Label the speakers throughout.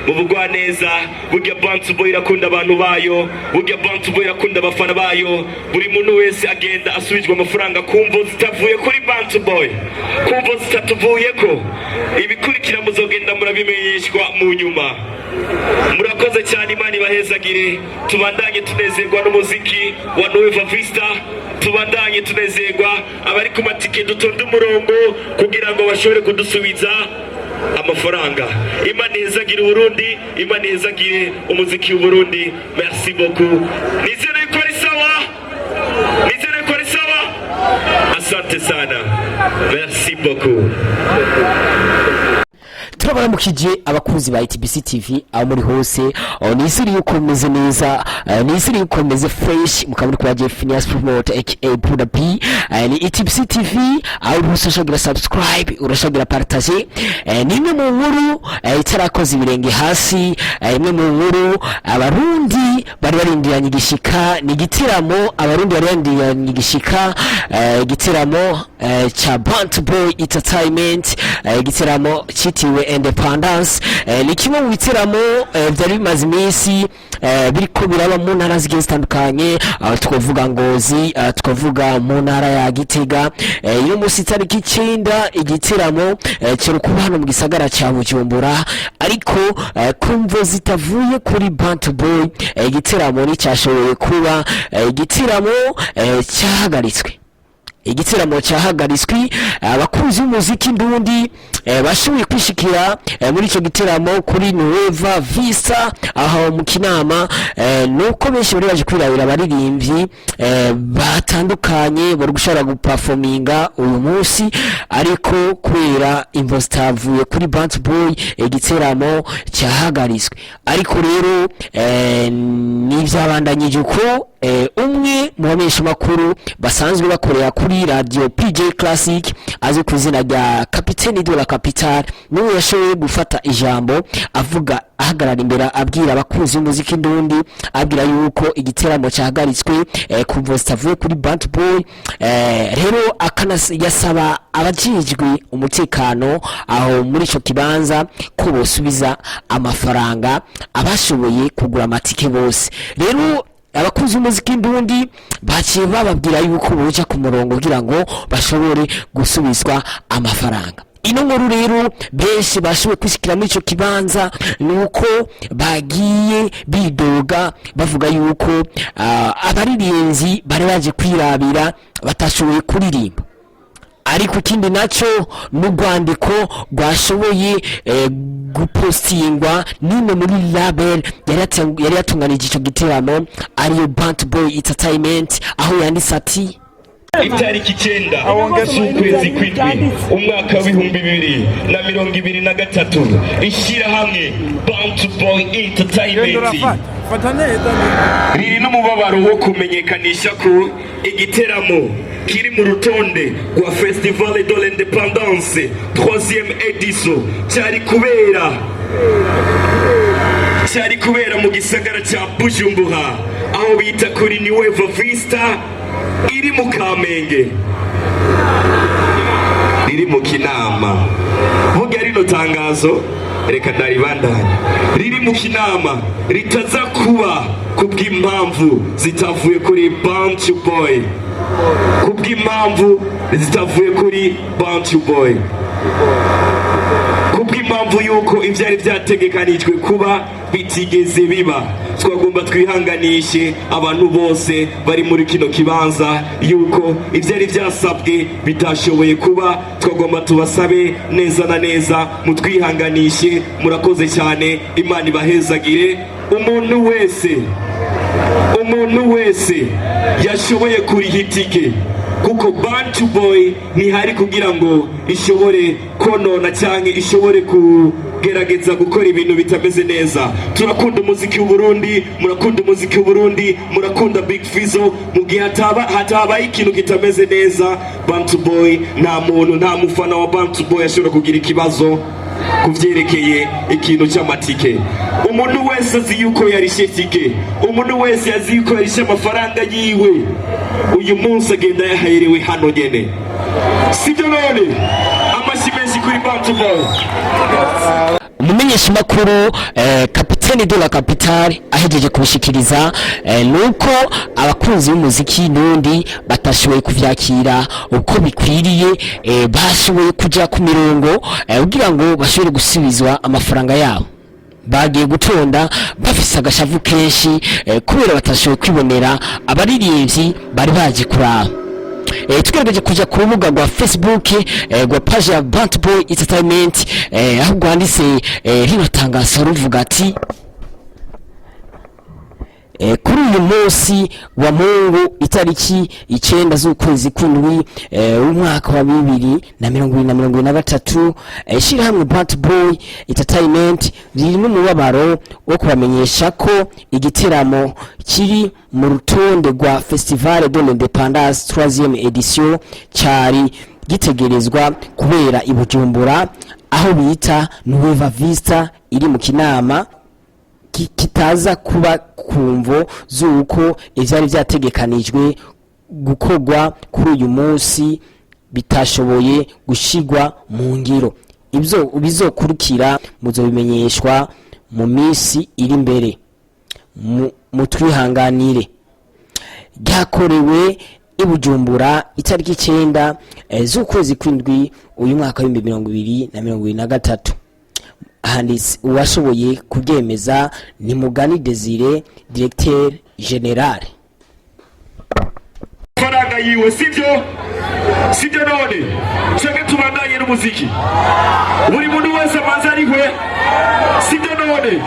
Speaker 1: muvugwa neza. Burya Bantu Boy irakunda abantu bayo, burya Bantu Boy irakunda abafana bayo. Buri muntu wese agenda asubijwe amafaranga kumvo zitavuye kuri Bantu Boy, kumvo zitatuvuyeko. Ibikurikira muzogenda murabimenyeshwa mu nyuma. Murakoze cyane, Imana ibahezagire. Tubandanye tunezerwa n'umuziki wa Nueva Vista, tubandanye tunezerwa. Abari ku matike dutonde umurongo kugira ngo bashobore kudusubiza amafaranga. Imana izagire Burundi, Imana izagire umuziki w'u Burundi. Merci beaucoup. Nizere ko ari sawa, nizere ko ari sawa. Asante sana, merci beaucoup.
Speaker 2: Turabaramukije abakunzi ba ITBC TV aho muri hose. Nisiri yuko meze neza, nisiri yuko meze fresh, mukaburi kwa Jeff Phineas Promote aka Buda P. Ni ITBC TV aho urushagira subscribe, urashagira partage. Nimwe mu nkuru itarakoze ibirenge hasi, imwe mu nkuru abarundi bari barindiranye igishika, ni gitiramo abarundi bari barindiranye igishika, gitiramo cha Bantu Boy Entertainment, gitiramo citiwe Independance. Ni kimwe mu bitiramo byari bimaze iminsi biriko biraba mu ntara zigiye zitandukanye. Twavuga Ngozi, twavuga mu ntara ya Gitega. Iyo munsi tariki 9 igitiramo cyo kuba hano mu gisagara cya Bujumbura, ariko kumvo zitavuye kuri Bantu Boy. Igitiramo ni cyashoboye kuba igitiramo cyahagaritswe. Igitiramo cyahagaritswe. Abakunzi b'umuziki ndundi bashoboye kwishikira muri icyo gitiramo kuri Nueva Vista aho mu Kinama. Nuko benshi bari baje kwirabira abaririmbyi batandukanye bari gushaka guperforminga uyu munsi, ariko kubera imvo zitavuye kuri Bantu Boy igitiramo cyahagaritswe. Ariko rero n'ibyabandanyije uko umwe mu bamenyesha makuru basanzwe bakorera kuri radio PJ Classic azi ku izina rya Capitaine de la Capitale niwe yashoboye gufata ijambo avuga, ahagarara imbere abwira abakunzi b'umuziki ndundi, abwira yuko igiteramo cyahagaritswe kumvo zitavuye kuri Bantu Boy. Rero yasaba abajijwe umutekano aho muri ico kibanza ko bosubiza amafaranga abashoboye kugura amatike bose. Rero abakunzi b'umuziki ndundi baciye bababwira yuko boja ku murongo kugira ngo bashobore gusubizwa amafaranga. Ino nkuru rero benshi bashoboye kwishikira muri ico kibanza nuko bagiye bidoga bavuga yuko abaririmbyi bari baje kwirabira batashoboye kuririmba. Ariko kindi naco n'urwandiko rwashoboye gupostingwa n'imwe muri label yari yatunganije ico gitaramo ariyo Bantu Boy Entertainment, aho yanditse ati
Speaker 1: itariki 9 z'ukwezi kw'indwi umwaka w'ibihumbi 2023 ishyirahamwe Bantu Boy Entertainment riri n'umubabaro wo kumenyekanisha ko igiteramo kiri mu rutonde rwa Festival de l'Independance 3e édition cyari kubera mu gisagara cya Bujumbura aho bita kuri Nueva Vista iri mu Kamenge, riri mu Kinama. Vuga rino tangazo reka ndaribandanya, riri mu Kinama ritaza kuba kubw'impamvu zitavuye kuri Bantu Boy, kubw'impamvu zitavuye kuri Bantu Boy, kubw'impamvu yuko ivyari vyategekanijwe kuba bitigeze biba. Twagomba twihanganishe abantu bose bari muri kino kibanza yuko ivyari vyasabwe bitashoboye kuba. Twagomba tubasabe neza na neza mutwihanganishe. Murakoze cyane, Imana ibahezagire. Umuntu wese yashoboye kuriha itike, kuko Bantu Boy ntihari kugira ngo ishobore konona cyangwa ishobore kugerageza gukora ibintu bitameze neza. Turakunda umuziki w'u Burundi, murakunda umuziki w'u Burundi, murakunda Big FIZO. Mu gihe hatabaye ikintu kitameze neza, Bantu Boy nta mufana wa Bantu Boy ashobora kugira ikibazo kuvyerekeye ikintu cy'amatike. Umuntu wese azi yuko yarishe tike, umuntu wese azi yuko yarishe amafaranga yiwe, uyu munsi agenda yaherewe hano nyene. Sibyo none amashyi menshi kuri Bantu Boy.
Speaker 2: umumenyesha makuru kapiteni de la capitale ahejeje kubishikiriza nuko abakunzi b'umuziki n'undi batashoboye kuvyakira uko bikwiriye, bashoboye kuja ku mirongo kugira ngo bashobore gusubizwa amafaranga yabo. Bagiye gutonda bafise agashavu kenshi kubera batashoboye kwibonera abaririmbyi bari baje kuraba. Tukarageje kuja ku rubuga rwa Facebook rwa page ya Bantu Boy Entertainment, aho rwanditse rino tangazo ruvuga ati kuri uyu munsi wa Mungu itariki 9 z'ukwezi kw'indwi umwaka wa 2023, ishirahamwe Bantu Boy Entertainment riri n'umubabaro wo kubamenyesha ko igiteramo kiri mu rutonde rwa Festival de l'Independance 3e edition cyari gitegerezwa kubera i Bujumbura aho bita Nueva Vista iri mu Kinama, kitaza kuba kumvo zuko ivyari vyategekanijwe gukorwa kuri uyu munsi bitashoboye gushigwa mu ngiro. Ibyo bizokurikira muzobimenyeshwa mu minsi iri imbere. Mutwihanganire. Ryakorewe i Bujumbura itariki 9 z'ukwezi kw'indwi uyu mwaka wa 2023. Handitse uwashoboye kubyemeza ni Mugani Desire, Directeur General.
Speaker 1: Faranga yiwe sivyo none cyangwa tubandanye n'umuziki buri muntu wese manza ariwe, sivyo none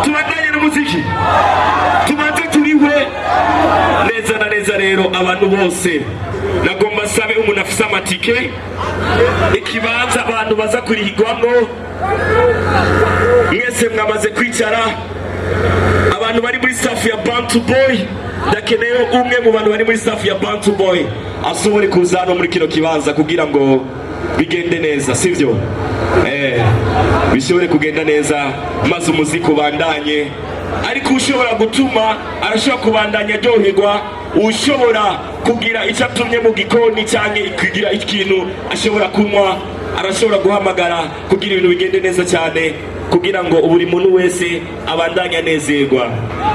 Speaker 1: tubandanye n'umuziki tubanze turiwe neza na neza. Rero abantu bose nagomba sabe umuntu afise amatike ikibanza abantu baza kurihigwamo, mwese mwamaze kwicara. Abantu bari muri staff ya Bantu Boy, ndakeneye umwe mu bantu bari muri staff ya Bantu Boy asobore kuzana muri kino kibanza kugira ngo bigende neza, sivyo? Bishobore kugenda neza maze umuziki ubandanye. Ariko ushobora gutuma arashobora kubandanya ryoherwa, ushobora kugira icyo atumye mu gikoni cyangwa kugira ikintu ashobora kunywa, arashobora guhamagara kugira ibintu bigende neza cyane kugira ngo buri muntu wese abandanye anezerwa.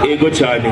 Speaker 1: Ego cyane.